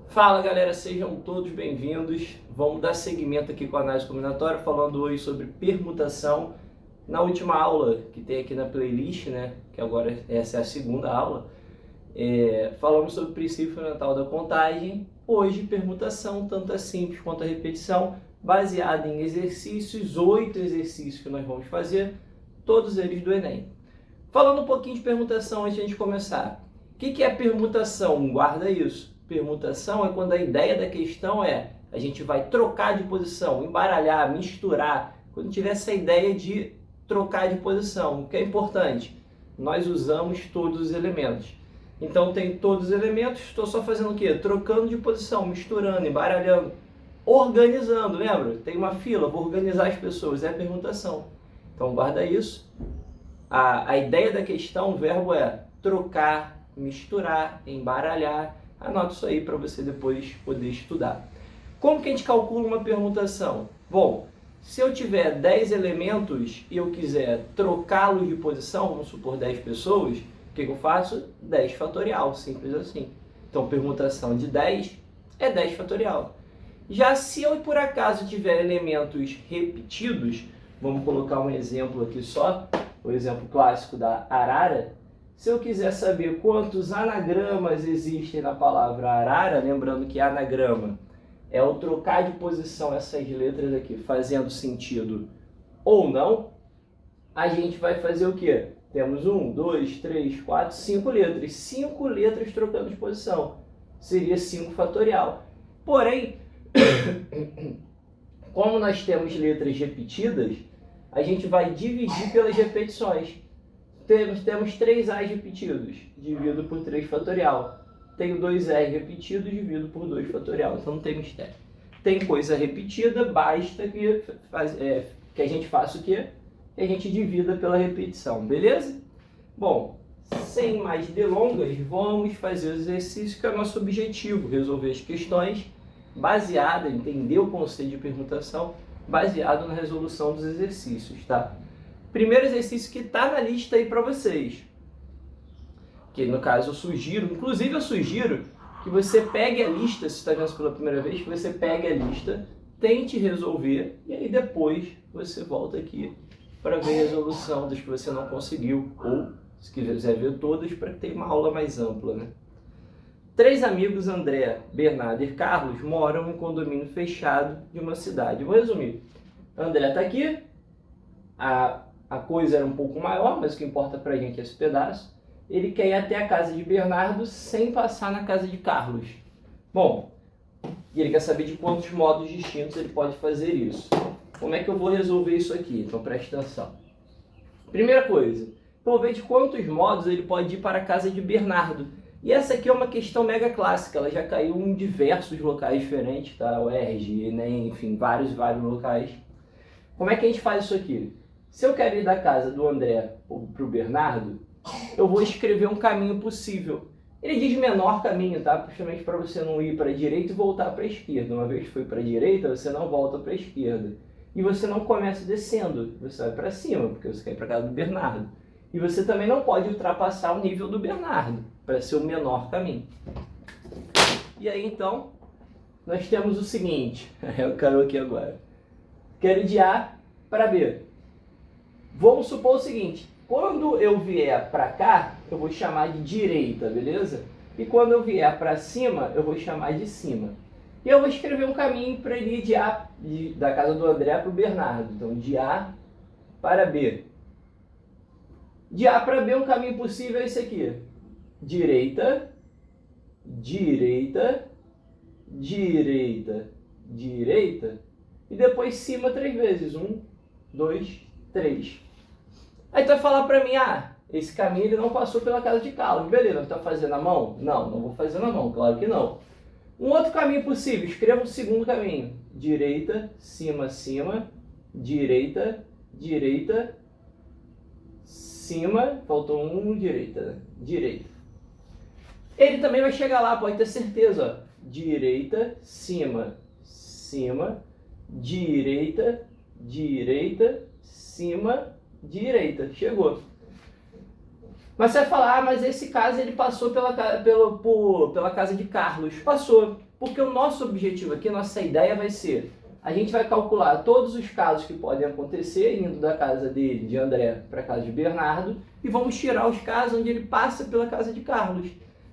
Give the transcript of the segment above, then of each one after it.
Fala galera, sejam todos bem-vindos. Vamos dar seguimento aqui com a análise combinatória, falando hoje sobre permutação. Na última aula que tem aqui na playlist, né, que agora essa é a segunda aula, falamos sobre o princípio fundamental da contagem. Hoje, permutação, tanto a simples quanto a repetição, baseada em exercícios, 8 exercícios que nós vamos fazer, todos eles do Enem. Falando um pouquinho de permutação antes de a gente começar. O que é permutação? Guarda isso. Permutação é quando a ideia da questão é a gente vai trocar de posição, embaralhar, misturar. Quando tiver essa ideia de trocar de posição, o que é importante? Nós usamos todos os elementos. Então tem todos os elementos, estou só fazendo o quê? Trocando de posição, misturando, embaralhando, organizando, lembra? Tem uma fila, vou organizar as pessoas, é a permutação. Então guarda isso. A ideia da questão, o verbo é trocar, misturar, embaralhar. Anota isso aí para você depois poder estudar. Como que a gente calcula uma permutação? Bom, se eu tiver 10 elementos e eu quiser trocá-los de posição, vamos supor 10 pessoas, o que eu faço? 10 fatorial, simples assim. Então, permutação de 10 é 10 fatorial. Já se eu, por acaso, tiver elementos repetidos, vamos colocar um exemplo aqui só, o exemplo clássico da arara. Se eu quiser saber quantos anagramas existem na palavra arara, lembrando que anagrama é o trocar de posição essas letras aqui, fazendo sentido ou não, a gente vai fazer o quê? Temos 1, 2, 3, 4, 5 letras. 5 letras trocando de posição. Seria 5 fatorial. Porém, como nós temos letras repetidas, a gente vai dividir pelas repetições. Temos 3 A's repetidos, divido por 3 fatorial. Tenho 2 R's repetidos, divido por 2 fatorial. Então não tem mistério. Tem coisa repetida, basta que a gente faça o quê? Que a gente divida pela repetição, beleza? Bom, sem mais delongas, vamos fazer o exercício que é o nosso objetivo, resolver as questões baseada, entender o conceito de permutação, baseado na resolução dos exercícios, tá? Primeiro exercício que está na lista aí para vocês, que no caso eu sugiro que você pegue a lista, se está vendo pela primeira vez, que você pegue a lista, tente resolver e aí depois você volta aqui para ver a resolução das que você não conseguiu, ou se quiser ver todas, para ter uma aula mais ampla, né? 3 amigos, André, Bernardo e Carlos, moram em um condomínio fechado de uma cidade. Vou resumir. André está aqui, a coisa era um pouco maior, mas o que importa pra gente é esse pedaço. Ele quer ir até a casa de Bernardo sem passar na casa de Carlos. Bom, e ele quer saber de quantos modos distintos ele pode fazer isso. Como é que eu vou resolver isso aqui? Então preste atenção. Primeira coisa, vou ver de quantos modos ele pode ir para a casa de Bernardo. E essa aqui é uma questão mega clássica, ela já caiu em diversos locais diferentes, tá? UERJ, Enem, enfim, vários locais. Como é que a gente faz isso aqui? Se eu quero ir da casa do André para o Bernardo, eu vou escrever um caminho possível. Ele diz menor caminho, tá? Justamente para você não ir para a direita e voltar para a esquerda. Uma vez que foi para a direita, você não volta para a esquerda. E você não começa descendo, você vai para cima, porque você quer ir para a casa do Bernardo. E você também não pode ultrapassar o nível do Bernardo, para ser o menor caminho. E aí então, nós temos o seguinte, eu quero aqui agora. Quero ir de A para B. Vamos supor o seguinte, quando eu vier para cá, eu vou chamar de direita, beleza? E quando eu vier para cima, eu vou chamar de cima. E eu vou escrever um caminho para ele ir da casa do André para o Bernardo. Então, de A para B. De A para B, um caminho possível é esse aqui. Direita, direita, direita, direita. E depois cima 3 vezes. 1, 2, 3. Aí tu vai falar pra mim, esse caminho ele não passou pela casa de Carlos. Beleza, tu tá fazendo na mão? Não, não vou fazer na mão, claro que não. Um outro caminho possível, escreva o segundo caminho. Direita, cima, cima, direita, direita, cima, faltou um, direita, direita. Ele também vai chegar lá, pode ter certeza, ó. Direita, cima, cima, direita, direita, cima, direita. Chegou. Mas você vai falar, mas esse caso ele passou pela casa de Carlos. Passou, porque o nosso objetivo aqui, nossa ideia vai ser, a gente vai calcular todos os casos que podem acontecer, indo da casa dele, de André, para a casa de Bernardo, e vamos tirar os casos onde ele passa pela casa de Carlos.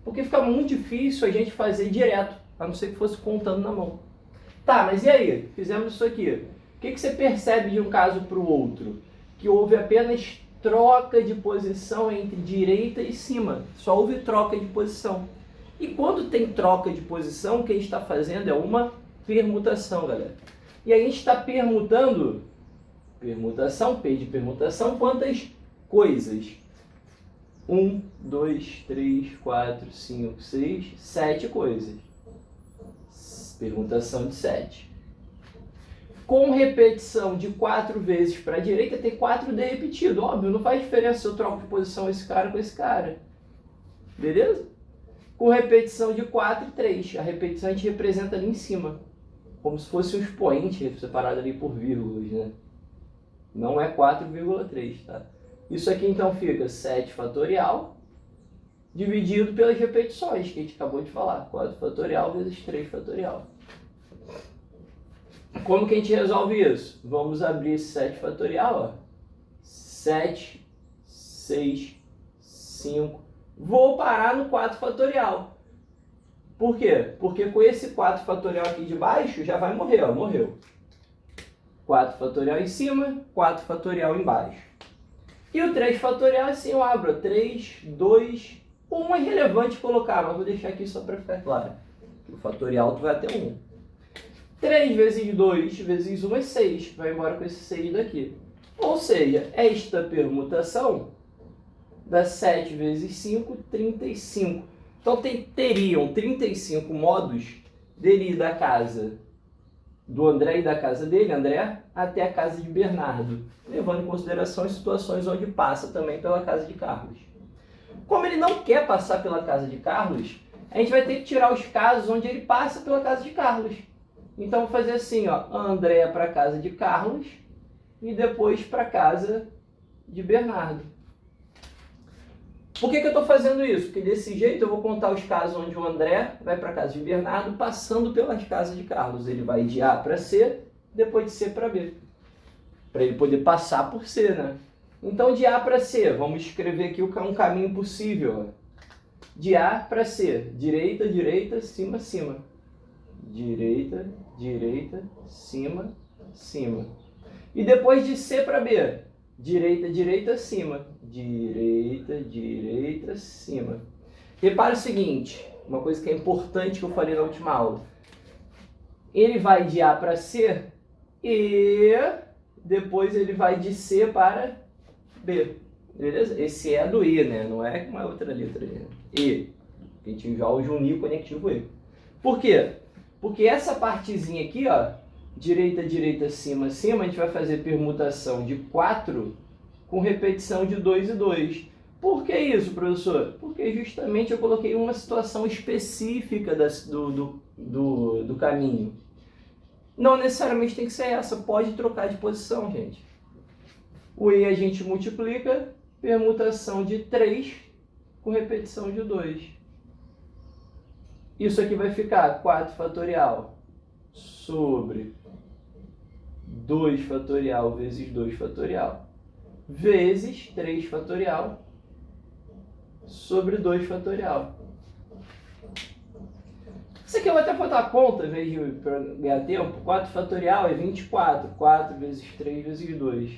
Porque fica muito difícil a gente fazer direto, a não ser que fosse contando na mão. Tá, mas e aí? Fizemos isso aqui. O que você percebe de um caso para o outro? Que houve apenas troca de posição entre direita e cima. Só houve troca de posição. E quando tem troca de posição, o que a gente está fazendo é uma permutação, galera. E aí a gente está permutando, permutação, P de permutação, quantas coisas? 1, 2, 3, 4, 5, 6, 7 coisas. Permutação de 7. Com repetição de 4 vezes para a direita, tem 4D repetido. Óbvio, não faz diferença se eu troco de posição esse cara com esse cara. Beleza? Com repetição de 4 e 3. A repetição a gente representa ali em cima. Como se fosse um expoente separado ali por vírgulas, né? Não é 4,3, tá? Isso aqui então fica 7 fatorial dividido pelas repetições que a gente acabou de falar. 4 fatorial vezes 3 fatorial. Como que a gente resolve isso? Vamos abrir esse 7 fatorial, ó. 7, 6, 5. Vou parar no 4 fatorial. Por quê? Porque com esse 4 fatorial aqui de baixo já vai morrer, ó. Morreu. 4 fatorial em cima, 4 fatorial embaixo. E o 3 fatorial assim eu abro. 3, 2, 1 é relevante colocar, mas vou deixar aqui só para ficar claro. O fatorial tu vai até 1. 3 vezes 2 vezes 1 é 6. Vai embora com esse 6 daqui. Ou seja, esta permutação dá 7 vezes 5, 35. Então teriam 35 modos dele ir da casa do André e da casa dele, André, até a casa de Bernardo, levando em consideração as situações onde passa também pela casa de Carlos. Como ele não quer passar pela casa de Carlos, a gente vai ter que tirar os casos onde ele passa pela casa de Carlos. Então, vou fazer assim, ó, André para a casa de Carlos e depois para a casa de Bernardo. Por que eu estou fazendo isso? Porque desse jeito eu vou contar os casos onde o André vai para a casa de Bernardo passando pelas casas de Carlos. Ele vai de A para C, depois de C para B. Para ele poder passar por C, né? Então, de A para C, vamos escrever aqui um caminho possível. Ó. De A para C, direita, direita, cima, cima. Direita, direita, cima, cima. E depois de C para B, direita, direita, cima. Direita, direita, cima. Repara o seguinte, uma coisa que é importante que eu falei na última aula. Ele vai de A para C e depois ele vai de C para B. Beleza? Esse é do E, né? Não é uma outra letra. E. A gente já usa o unir conectivo E. Por quê? Porque essa partezinha aqui, ó, direita, direita, cima, cima, a gente vai fazer permutação de 4 com repetição de 2 e 2. Por que isso, professor? Porque justamente eu coloquei uma situação específica do caminho. Não necessariamente tem que ser essa, pode trocar de posição, gente. O E a gente multiplica, permutação de 3 com repetição de 2. Isso aqui vai ficar 4 fatorial sobre 2 fatorial vezes 2 fatorial vezes 3 fatorial sobre 2 fatorial. Isso aqui eu vou até botar a conta, em vez de para ganhar tempo. 4 fatorial é 24. 4 vezes 3 vezes 2.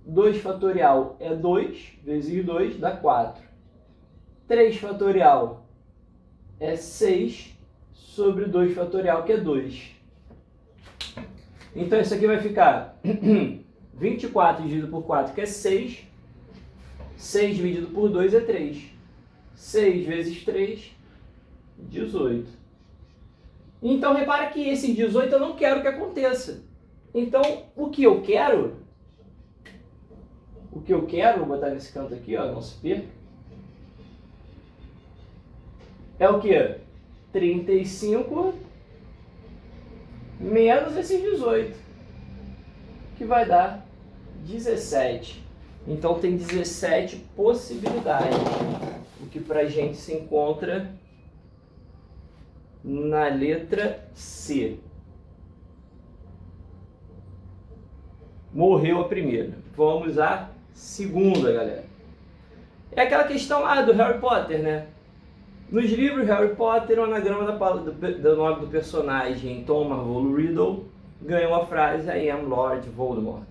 2 fatorial é 2 vezes 2 dá 4. 3 fatorial é 6 sobre 2 fatorial, que é 2. Então isso aqui vai ficar 24 dividido por 4, que é 6. 6 dividido por 2 é 3. 6 vezes 3, 18. Então repara que esse 18 eu não quero que aconteça. Então o que eu quero, vou botar nesse canto aqui, ó, não se perca. É o que? 35 menos esses 18, que vai dar 17. Então tem 17 possibilidades, o que pra gente se encontra na letra C. Morreu a primeira. Vamos à segunda, galera. É aquela questão lá do Harry Potter, né? Nos livros Harry Potter, o anagrama do nome do personagem Tom Marvolo Riddle ganhou a frase I am Lord Voldemort.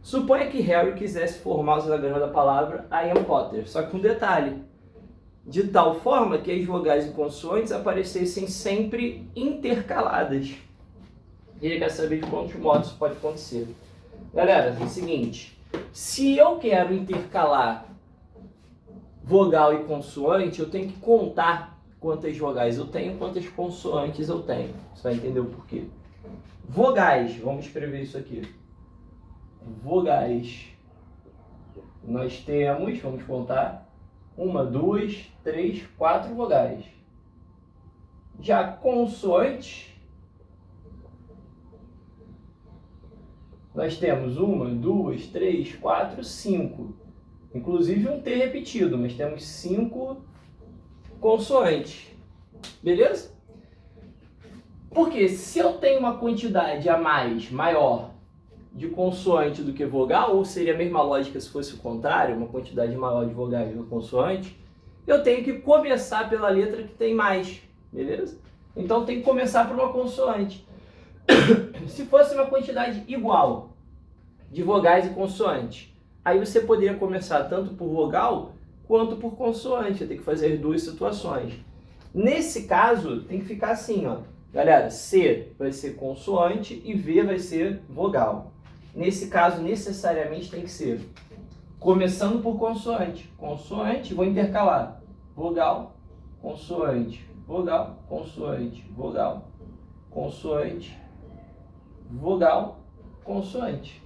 Suponha que Harry quisesse formar os anagramas da palavra I am Potter, só que com um detalhe. De tal forma que as vogais e consoantes aparecessem sempre intercaladas. E ele quer saber de quantos modos isso pode acontecer. Galera, é o seguinte, se eu quero intercalar vogal e consoante, eu tenho que contar quantas vogais eu tenho, quantas consoantes eu tenho. Você vai entender o porquê. Vogais, vamos escrever isso aqui. Vogais. Nós temos, vamos contar, 1, 2, 3, 4 vogais. Já consoantes, nós temos 1, 2, 3, 4, 5. Inclusive um T repetido, mas temos 5 consoantes. Beleza? Porque se eu tenho uma quantidade a mais, maior, de consoante do que vogal, ou seria a mesma lógica se fosse o contrário, uma quantidade maior de vogais do que consoante, eu tenho que começar pela letra que tem mais, beleza? Então tem que começar por uma consoante. Se fosse uma quantidade igual de vogais e consoantes, aí você poderia começar tanto por vogal quanto por consoante, tem que fazer as duas situações. Nesse caso, tem que ficar assim, ó. Galera, C vai ser consoante e V vai ser vogal. Nesse caso, necessariamente tem que ser começando por consoante. Consoante, vou intercalar. Vogal, consoante, vogal, consoante, vogal, consoante, vogal, consoante.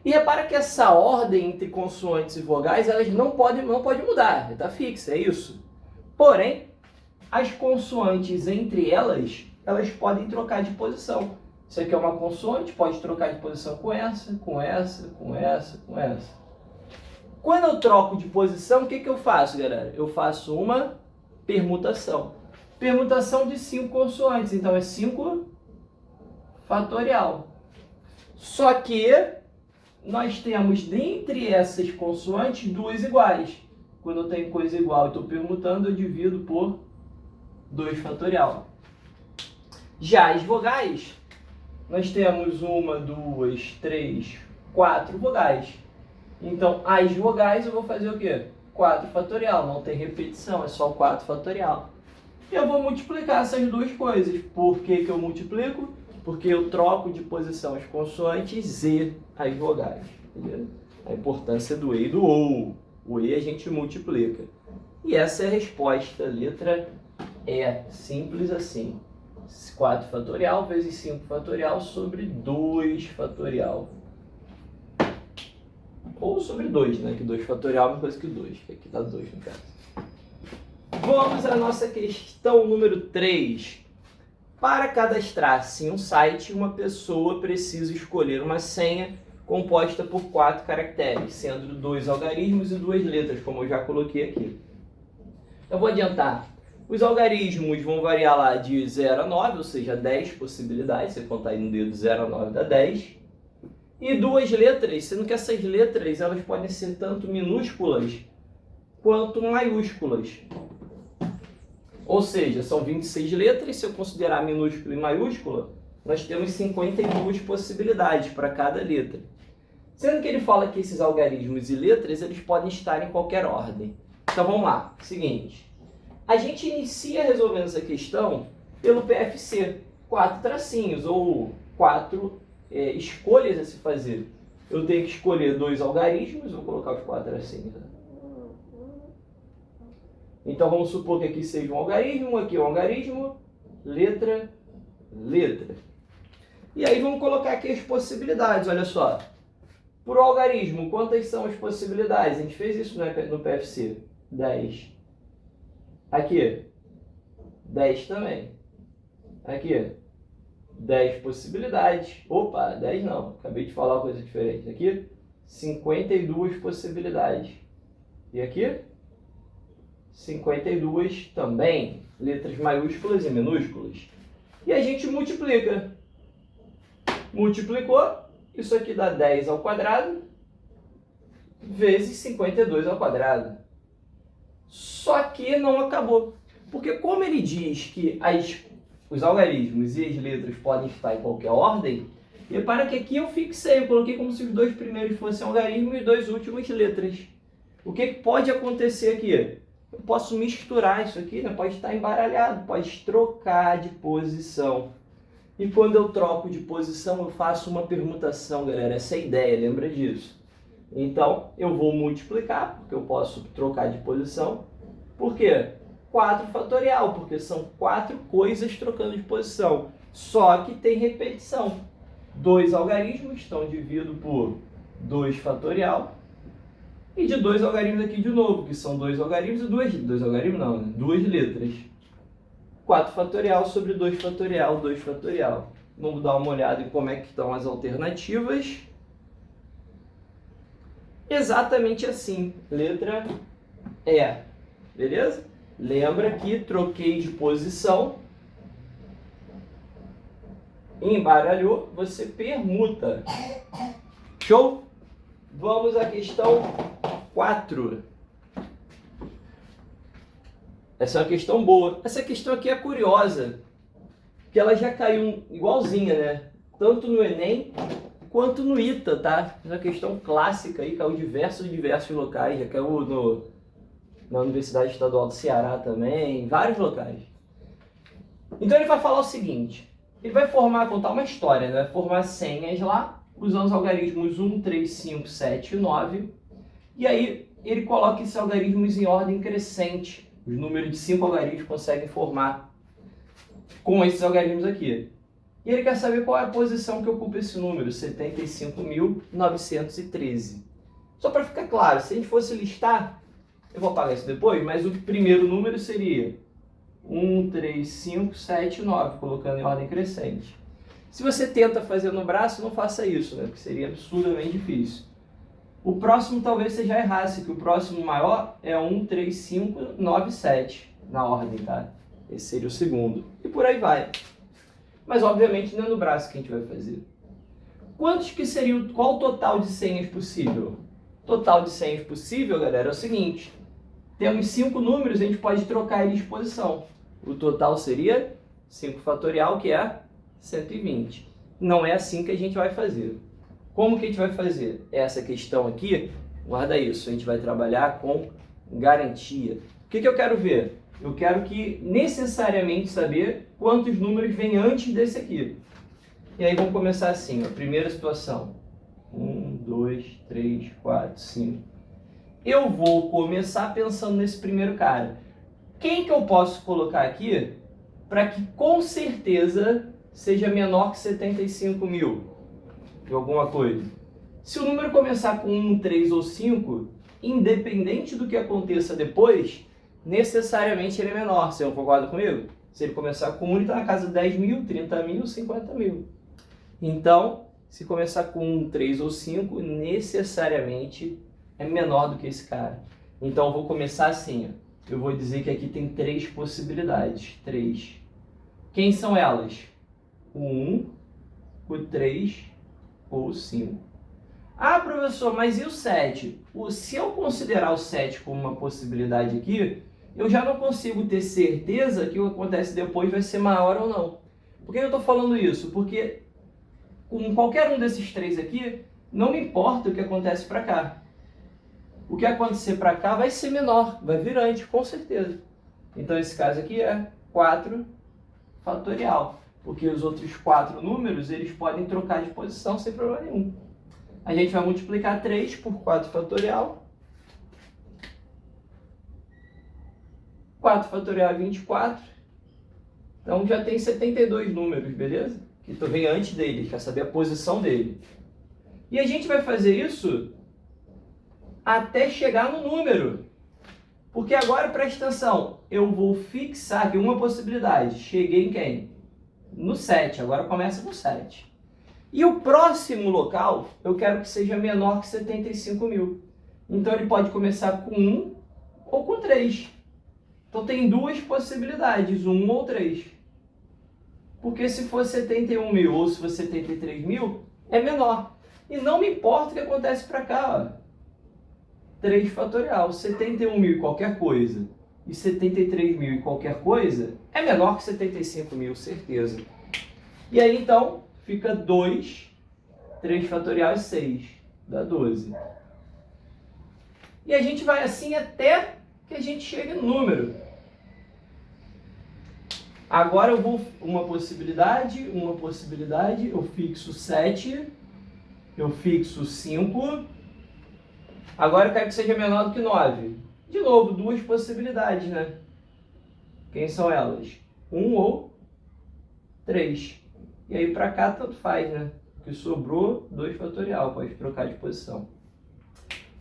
E repara que essa ordem entre consoantes e vogais, elas não pode mudar, está fixa, é isso. Porém, as consoantes entre elas podem trocar de posição. Isso aqui é uma consoante, pode trocar de posição com essa, com essa, com essa, com essa. Quando eu troco de posição, o que eu faço, galera? Eu faço uma permutação. Permutação de 5 consoantes, então é 5 fatorial. Só que nós temos dentre essas consoantes 2 iguais. Quando eu tenho coisa igual e estou permutando, eu divido por 2 fatorial. Já as vogais, nós temos 1, 2, 3, 4 vogais. Então, as vogais eu vou fazer o quê? 4 fatorial, não tem repetição, é só 4 fatorial. Eu vou multiplicar essas duas coisas. Por que eu multiplico? Porque eu troco de posição as consoantes e as vogais. Entendeu? A importância do E e do OU. O E a gente multiplica. E essa é a resposta, letra E. Simples assim. 4 fatorial vezes 5 fatorial sobre 2 fatorial. Ou sobre 2, né? Que 2 fatorial é uma coisa que 2. Que aqui dá 2 no caso. Vamos à nossa questão número 3. Para cadastrar-se em um site, uma pessoa precisa escolher uma senha composta por 4 caracteres, sendo 2 algarismos e 2 letras, como eu já coloquei aqui. Eu vou adiantar. Os algarismos vão variar lá de 0 a 9, ou seja, 10 possibilidades. Você contar aí no dedo 0 a 9 dá 10. E 2 letras, sendo que essas letras elas podem ser tanto minúsculas quanto maiúsculas. Ou seja, são 26 letras, se eu considerar minúscula e maiúscula, nós temos 52 possibilidades para cada letra. Sendo que ele fala que esses algarismos e letras eles podem estar em qualquer ordem. Então vamos lá, seguinte. A gente inicia resolvendo essa questão pelo PFC, 4 tracinhos ou 4 escolhas a se fazer. Eu tenho que escolher 2 algarismos, vou colocar os 4 tracinhos. Então vamos supor que aqui seja um algarismo, aqui é um algarismo, letra, letra. E aí vamos colocar aqui as possibilidades, olha só. Por algarismo, quantas são as possibilidades? A gente fez isso no PFC. 10. Aqui, 10 também. Aqui, 10 possibilidades. Opa, 10 não. Acabei de falar uma coisa diferente. Aqui, 52 possibilidades. E aqui? 52 também. Letras maiúsculas e minúsculas. E a gente multiplica. Multiplicou. Isso aqui dá 10 ao quadrado vezes 52 ao quadrado. Só que não acabou. Porque como ele diz que os algarismos e as letras podem estar em qualquer ordem, repara que aqui eu fixei, eu coloquei como se os dois primeiros fossem algarismos e os dois últimos letras. O que pode acontecer aqui? Eu posso misturar isso aqui, né? Pode estar embaralhado, pode trocar de posição. E quando eu troco de posição, eu faço uma permutação, galera. Essa é a ideia, lembra disso? Então, eu vou multiplicar, porque eu posso trocar de posição. Por quê? 4 fatorial, porque são 4 coisas trocando de posição. Só que tem repetição. 2 algarismos, então divido por 2 fatorial. E de 2 algarismos aqui de novo, que são 2 algarismos e 2 algarismos não, né? 2 letras. 4 fatorial sobre 2 fatorial, 2 fatorial. Vamos dar uma olhada em como é que estão as alternativas. Exatamente assim, letra E, beleza? Lembra que troquei de posição, embaralhou, você permuta. Show? Vamos à questão 4. Essa é uma questão boa. Essa questão aqui é curiosa, porque ela já caiu igualzinha, né? Tanto no Enem quanto no ITA, tá? É uma questão clássica aí, caiu em diversos locais, já caiu na Universidade Estadual do Ceará também, em vários locais. Então ele vai falar o seguinte, ele vai contar uma história, né? Vai formar senhas lá, usando os algarismos 1, 3, 5, 7 e 9, e aí ele coloca esses algarismos em ordem crescente. Os números de 5 algarismos conseguem formar com esses algarismos aqui. E ele quer saber qual é a posição que ocupa esse número, 75.913. Só para ficar claro, se a gente fosse listar, eu vou apagar isso depois, mas o primeiro número seria 1, 3, 5, 7, 9, colocando em ordem crescente. Se você tenta fazer no braço, não faça isso, né? Porque seria absurdamente difícil. O próximo talvez você já errasse, que o próximo maior é 1, 3, 5, 9, 7, na ordem, tá? Esse seria o segundo. E por aí vai. Mas, obviamente, não é no braço que a gente vai fazer. Qual o total de senhas possível? Total de senhas possível, galera, é o seguinte. Temos 5 números, a gente pode trocar eles de posição. O total seria 5 fatorial, que é 120. Não é assim que a gente vai fazer. Como que a gente vai fazer? Essa questão aqui, guarda isso, a gente vai trabalhar com garantia. O que eu quero ver? Eu quero que necessariamente saber quantos números vêm antes desse aqui. E aí vamos começar assim, ó. Primeira situação. 1, 2, 3, 4, 5. Eu vou começar pensando nesse primeiro cara. Quem que eu posso colocar aqui para que com certeza seja menor que 75 mil? De alguma coisa. Se o número começar com 1, 3 ou 5, independente do que aconteça depois, necessariamente ele é menor. Você não concorda comigo? Se ele começar com 1, ele está na casa de 10 mil, 30 mil, 50 mil. Então, se começar com 1, 3 ou 5, necessariamente é menor do que esse cara. Então, eu vou começar assim. Ó. Eu vou dizer que aqui tem 3 possibilidades. 3. Quem são elas? O 1, o 3 ou o 5. Ah, professor, mas e o 7? Se eu considerar o 7 como uma possibilidade aqui, eu já não consigo ter certeza que o que acontece depois vai ser maior ou não. Por que eu estou falando isso? Porque com qualquer um desses 3 aqui, não me importa o que acontece para cá. O que acontecer para cá vai ser menor, vai vir antes, com certeza. Então esse caso aqui é 4 fatorial. Porque os outros 4 números, eles podem trocar de posição sem problema nenhum. A gente vai multiplicar 3 por 4 fatorial. 4 fatorial é 24. Então já tem 72 números, beleza? Que vem antes dele, quer saber a posição dele. E a gente vai fazer isso até chegar no número. Porque agora, presta atenção, eu vou fixar aqui uma possibilidade. Cheguei em quem? No 7, agora começa com 7. E o próximo local, eu quero que seja menor que 75 mil. Então, ele pode começar com 1 ou com 3. Então, tem duas possibilidades, 1 ou 3. Porque se for 71 mil ou se for 73 mil, é menor. E não me importa o que acontece para cá, ó. 3 fatorial, 71 mil e qualquer coisa e 73 mil e qualquer coisa é menor que 75 mil, certeza. E aí, então, fica 2, 3 fatorial é 6, dá 12. E a gente vai assim até que a gente chegue no número. Agora eu vou uma possibilidade, eu fixo 7, eu fixo 5. Agora eu quero que seja menor do que 9. De novo, duas possibilidades, né? Quem são elas? 1 ou 3. E aí para cá tanto faz, né? O que sobrou, 2 fatorial, pode trocar de posição.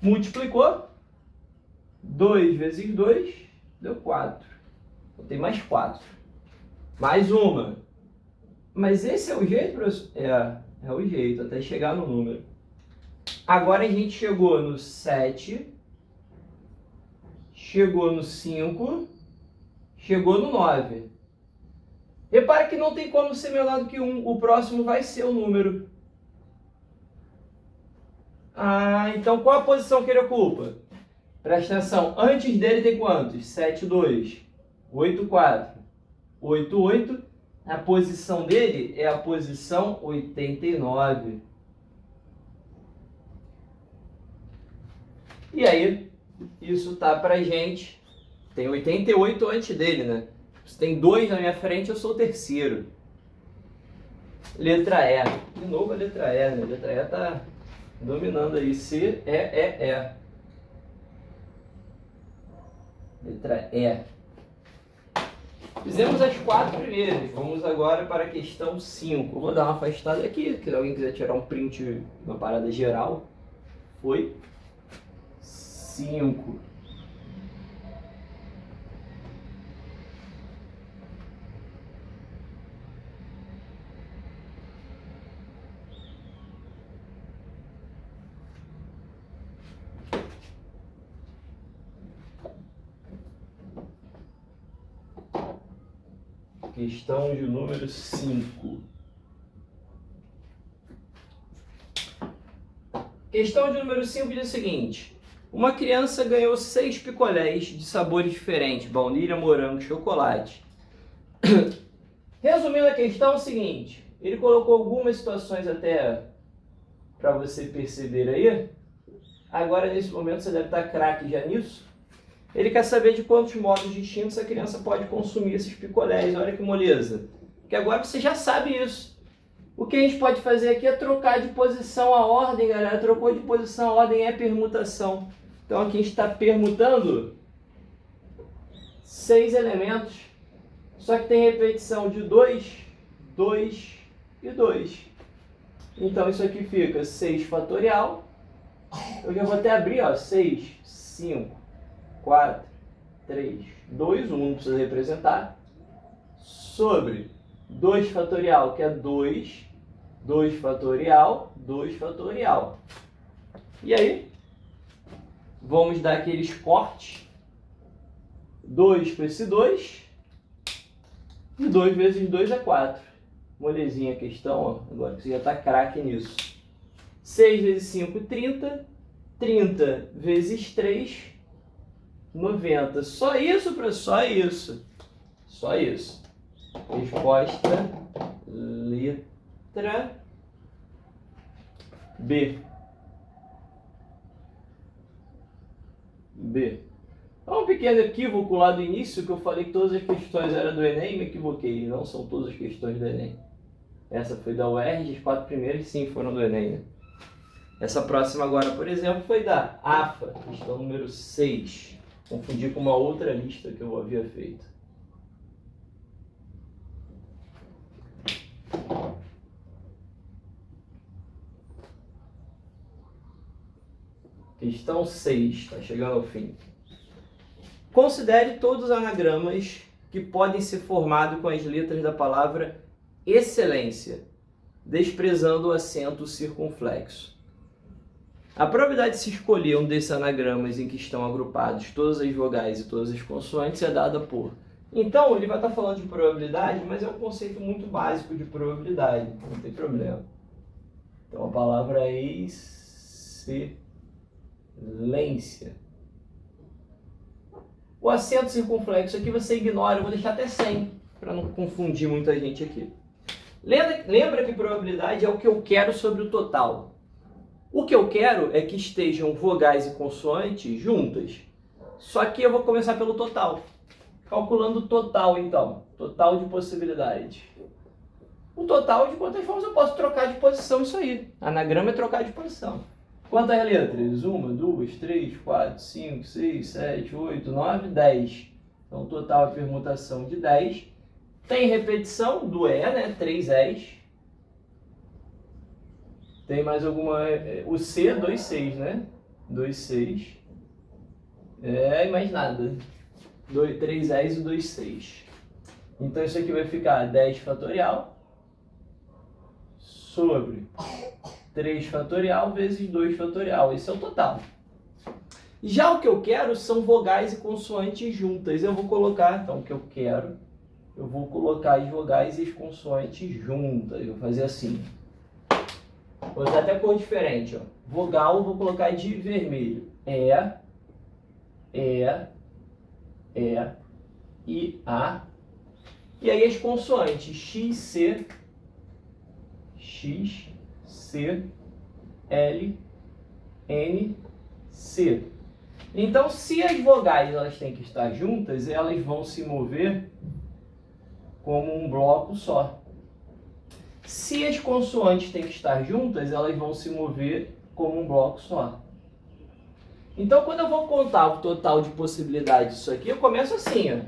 Multiplicou. 2 vezes 2 deu 4. Então, tem mais 4. Mais uma. Mas esse é o jeito, professor? É o jeito, até chegar no número. Agora a gente chegou no 7, chegou no 5, chegou no 9. Repara que não tem como ser menor do que 1. O próximo vai ser o número. Então qual a posição que ele ocupa? Presta atenção. Antes dele tem quantos? 7, 2, 8, 4, 8, 8. A posição dele é a posição 89. E aí, isso tá pra gente. Tem 88 antes dele, né? Se tem 2 na minha frente, eu sou o terceiro. Letra E. De novo a letra E, né? A letra E tá dominando aí. C, E. Letra E. Fizemos as 4 primeiras. Vamos agora para a questão 5. Eu vou dar uma afastada aqui, se alguém quiser tirar um print, uma parada geral. Foi 5. Questão de número 5. Questão de número 5 diz o seguinte: uma criança ganhou 6 picolés de sabores diferentes, baunilha, morango, chocolate. Resumindo a questão é o seguinte, ele colocou algumas situações até para você perceber aí. Agora, nesse momento, você deve estar craque já nisso. Ele quer saber de quantos modos distintos a criança pode consumir esses picolés. Olha que moleza. Porque agora você já sabe isso. O que a gente pode fazer aqui é trocar de posição a ordem, galera. Trocou de posição a ordem é permutação. Então aqui a gente está permutando 6 elementos. Só que tem repetição de 2, 2 e 2. Então isso aqui fica 6 fatorial. Eu já vou até abrir, ó, 6, 5, 4, 3, 2, 1, não precisa representar, sobre 2 fatorial, que é 2, 2 fatorial, 2 fatorial. E aí, vamos dar aqueles cortes, 2 com esse 2, e 2 vezes 2 é 4. Molezinha a questão, ó, agora que você já está craque nisso. 6 vezes 5, 30, 30 vezes 3, 90. Só isso, professor? Só isso. Só isso. Resposta, letra B. B. Há um pequeno equívoco lá do início, que eu falei que todas as questões eram do Enem, me equivoquei. Não são todas as questões do Enem. Essa foi da UERJ, as 4 primeiras sim foram do Enem, né? Essa próxima agora, por exemplo, foi da AFA, questão número 6. Confundi com uma outra lista que eu havia feito. Questão 6, está chegando ao fim. Considere todos os anagramas que podem ser formados com as letras da palavra excelência. desprezando o acento circunflexo. A probabilidade de se escolher um desses anagramas em que estão agrupados todas as vogais e todas as consoantes é dada por... Então, ele vai estar falando de probabilidade, mas é um conceito muito básico de probabilidade, não tem problema. Então, a palavra é excelência. O acento circunflexo aqui você ignora, eu vou deixar até 100, para não confundir muita gente aqui. Lembra que probabilidade é o que eu quero sobre o total. O que eu quero é que estejam vogais e consoantes juntas. Só que eu vou começar pelo total. Calculando o total, então. Total de possibilidades. O total de quantas formas eu posso trocar de posição isso aí. Anagrama é trocar de posição. Quantas letras? 1, 2, 3, 4, 5, 6, 7, 8, 9, 10. Então, o total é permutação de 10. Tem repetição do E, né? 3 Es. Tem mais alguma... O C, 2 6, né? 2 6. E mais nada. 3 Es e 2 6. Então, isso aqui vai ficar 10 fatorial sobre 3 fatorial vezes 2 fatorial. Esse é o total. Já o que eu quero são vogais e consoantes juntas. Eu vou colocar, então, o que eu quero, eu vou colocar as vogais e as consoantes juntas. Eu vou fazer assim. Vou usar até cor diferente, ó. Vogal, vou colocar de vermelho. E, I, A. E aí as consoantes X, C, L, N, C. Então, se as vogais elas têm que estar juntas, elas vão se mover como um bloco só. Se as consoantes têm que estar juntas, elas vão se mover como um bloco só. Então, quando eu vou contar o total de possibilidades disso aqui, eu começo assim, ó.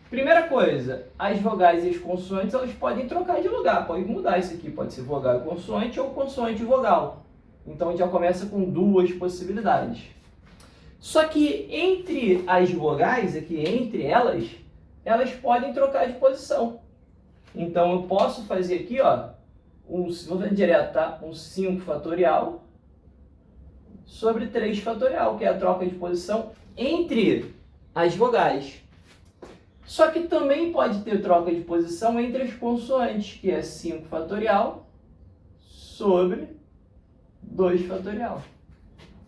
Primeira coisa, as vogais e as consoantes, elas podem trocar de lugar, pode mudar isso aqui, pode ser vogal e consoante ou consoante e vogal. Então, a gente já começa com duas possibilidades. Só que entre as vogais, aqui entre elas podem trocar de posição. Então, eu posso fazer aqui, ó, vou fazer direto, tá? Um 5 fatorial sobre 3 fatorial, que é a troca de posição entre as vogais. Só que também pode ter troca de posição entre as consoantes, que é 5 fatorial sobre 2 fatorial.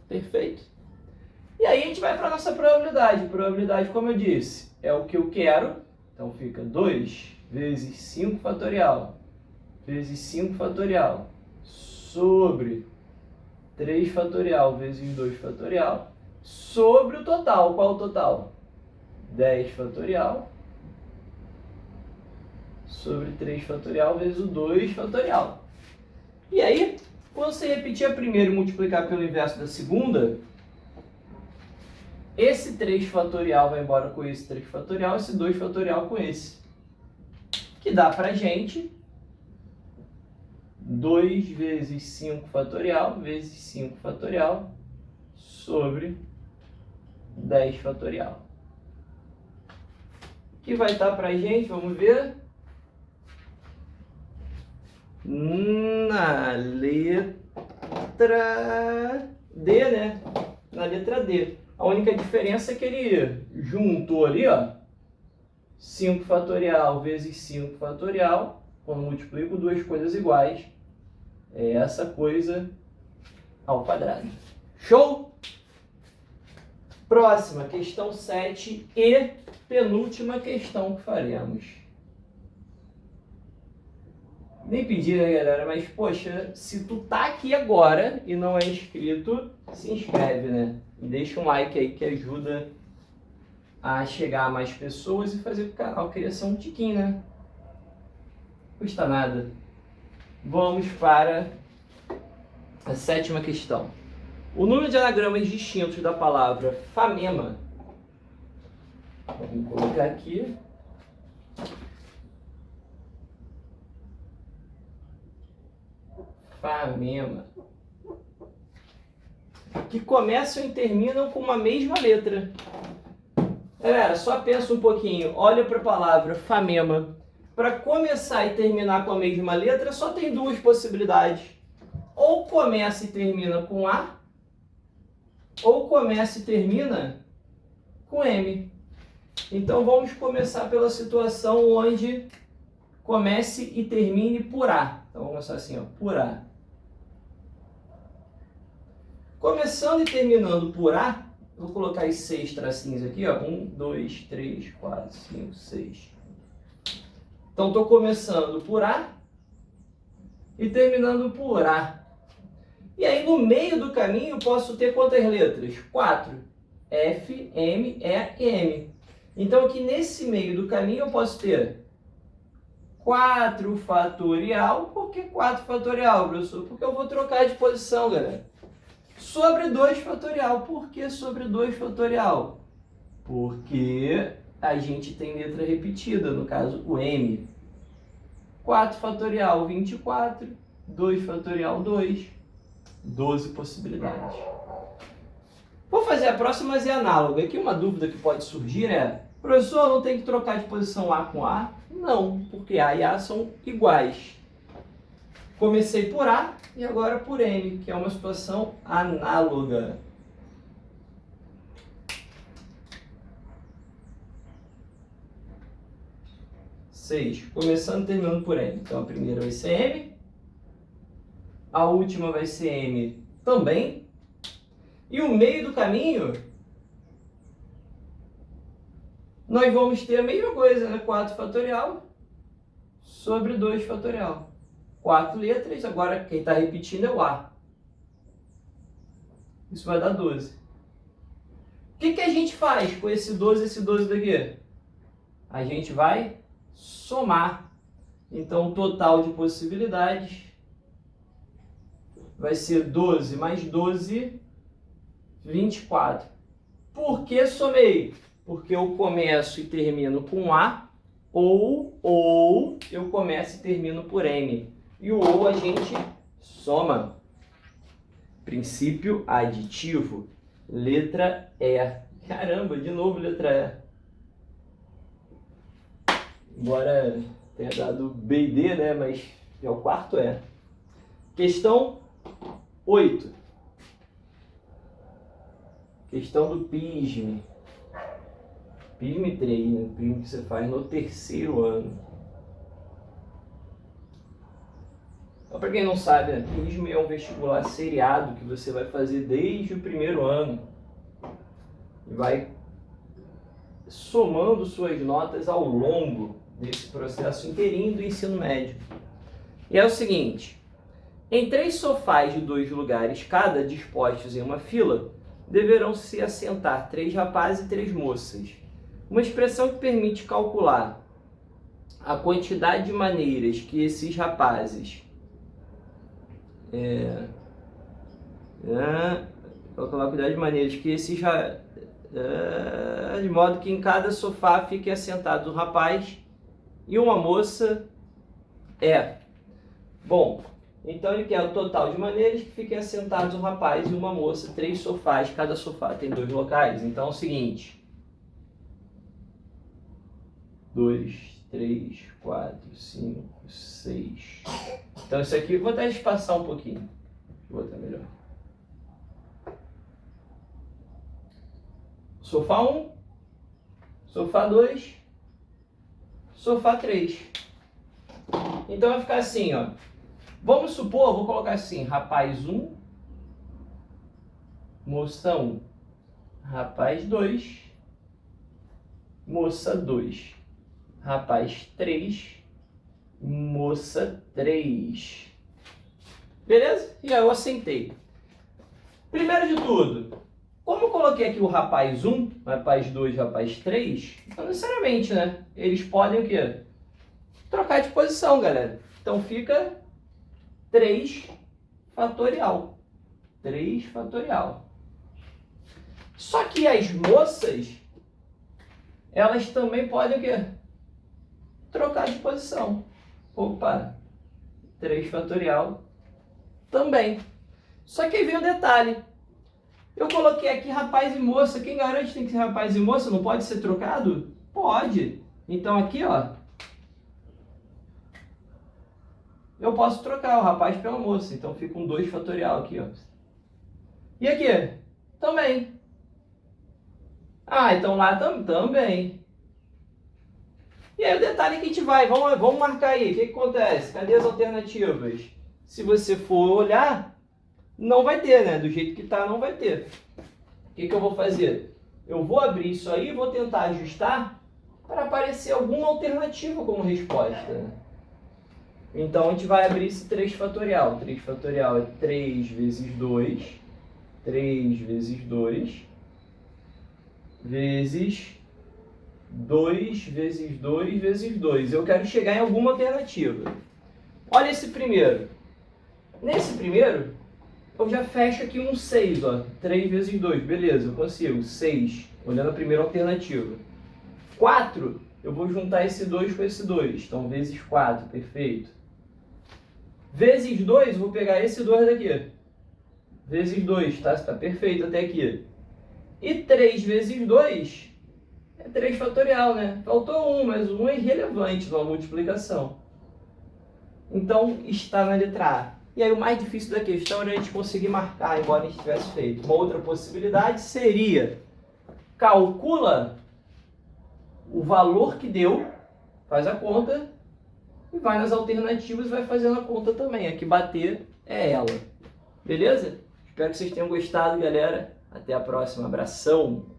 Perfeito? E aí a gente vai para a nossa probabilidade. Probabilidade, como eu disse, é o que eu quero. Então fica 2 vezes 5 fatorial vezes 5 fatorial sobre 3 fatorial vezes 2 fatorial sobre o total. Qual o total? 10 fatorial sobre 3 fatorial vezes o 2 fatorial. E aí, quando você repetir a primeira e multiplicar pelo inverso da segunda, esse 3 fatorial vai embora com esse 3 fatorial, esse 2 fatorial com esse. Que dá pra gente 2 vezes 5 fatorial vezes 5 fatorial sobre 10 fatorial. Que vai estar pra gente, vamos ver, na letra D, né? Na letra D. A única diferença é que ele juntou ali, ó, 5 fatorial vezes 5 fatorial. Quando multiplico duas coisas iguais, é essa coisa ao quadrado. Show? Próxima, questão 7 e penúltima questão que faremos. Nem pedi, né, galera? Mas, poxa, se tu tá aqui agora e não é inscrito, se inscreve, né? E deixa um like aí que ajuda a chegar a mais pessoas e fazer o canal crescer um tiquinho, né? Não custa nada. Vamos para a sétima questão. O número de anagramas distintos da palavra famema, vamos colocar aqui, famema, que começam e terminam com uma mesma letra. Galera, só pensa um pouquinho, olha para a palavra famema. para começar e terminar com a mesma letra, só tem duas possibilidades. Ou começa e termina com A, ou começa e termina com M. Então, vamos começar pela situação onde comece e termine por A. Então, vamos começar assim, ó, por A. Começando e terminando por A, vou colocar os 6 tracinhos aqui, ó. 1, 2, 3, 4, 5, 6. Então, estou começando por A e terminando por A. E aí, no meio do caminho, eu posso ter quantas letras? 4. F, M, E, M. Então, aqui nesse meio do caminho, eu posso ter 4 fatorial. Por que 4 fatorial, professor? Porque eu vou trocar de posição, galera. Sobre 2 fatorial. Por que sobre 2 fatorial? Porque a gente tem letra repetida, no caso, o M. 4 fatorial, 24. 2 fatorial, 2. 12 possibilidades. Vou fazer a próxima, mas é análoga. Aqui uma dúvida que pode surgir é: professor, não tem que trocar de posição A com A? Não, porque A e A são iguais. Comecei por A e agora por M, que é uma situação análoga. Seis. Começando e terminando por M. Então a primeira vai ser M. A última vai ser M também. E o meio do caminho, nós vamos ter a mesma coisa, né? 4 fatorial sobre 2 fatorial. 4 letras, agora quem está repetindo é o A. Isso vai dar 12. O que a gente faz com esse 12 e esse 12 daqui? A gente vai somar. Então, o total de possibilidades vai ser 12 mais 12, 24. Por que somei? Porque eu começo e termino com A, ou eu começo e termino por M. E o ou a gente soma. Princípio aditivo. Letra E. Caramba, de novo letra E. Embora tenha dado B e D, né? Mas é o quarto E. Questão 8. Questão do PISME. PISME 3, né? O PISME que você faz no terceiro ano. Então, para quem não sabe, né? PISME é um vestibular seriado que você vai fazer desde o primeiro ano. E vai somando suas notas ao longo desse processo inteirinho do ensino médio. E é o seguinte: em 3 sofás de 2 lugares cada, dispostos em uma fila, deverão se assentar 3 rapazes e 3 moças. Uma expressão que permite calcular a quantidade de maneiras que esses rapazes calcular a quantidade de maneiras que esses de modo que em cada sofá fique assentado um rapaz e uma moça Bom, então ele quer o total de maneiras que fiquem assentados um rapaz e uma moça, 3 sofás, cada sofá tem 2 locais. Então é o seguinte: 2, 3, 4, 5, 6. Então isso aqui, vou até espaçar um pouquinho. Vou botar melhor. Sofá 1, sofá 2, sofá 3. Então vai ficar assim, ó. Vamos supor, vou colocar assim: rapaz 1, moça 1, rapaz 2, moça 2, rapaz 3, moça 3. Beleza? E aí eu assentei. Primeiro de tudo, como eu coloquei aqui o rapaz 1, rapaz 2, rapaz 3, não necessariamente, né? Eles podem o quê? Trocar de posição, galera. Então fica 3 fatorial. 3 fatorial. Só que as moças, elas também podem o quê? Trocar de posição. Opa, 3 fatorial também. Só que aí vem um detalhe. Eu coloquei aqui rapaz e moça. Quem garante que tem que ser rapaz e moça? Não pode ser trocado? Pode. Então aqui, ó, eu posso trocar o rapaz pela moça. Então fica um 2 fatorial aqui, ó. E aqui? Também. Ah, então lá também. E aí o detalhe é que a gente vai, vamos marcar aí. O que acontece? Cadê as alternativas? Se você for olhar, não vai ter, né? Do jeito que tá, não vai ter. O que eu vou fazer? Eu vou abrir isso aí e vou tentar ajustar para aparecer alguma alternativa como resposta, né? Então a gente vai abrir esse 3 fatorial. 3 fatorial é 3 vezes 2. 3 vezes 2. Vezes 2 vezes 2 vezes 2. Eu quero chegar em alguma alternativa. Olha esse primeiro. Nesse primeiro, eu já fecho aqui um 6, ó. 3 vezes 2, beleza, eu consigo. 6, olhando a primeira alternativa. 4, eu vou juntar esse 2 com esse 2. Então, vezes 4, perfeito. Vezes 2, eu vou pegar esse 2 daqui. Vezes 2, tá perfeito até aqui. E 3 vezes 2 é 3 fatorial, né? Faltou 1, mas 1 é irrelevante numa multiplicação. Então, está na letra A. E aí o mais difícil da questão era a gente conseguir marcar, embora a gente tivesse feito. Uma outra possibilidade seria, calcula o valor que deu, faz a conta, e vai nas alternativas e vai fazendo a conta também. A que bater é ela. Beleza? Espero que vocês tenham gostado, galera. Até a próxima. Abração!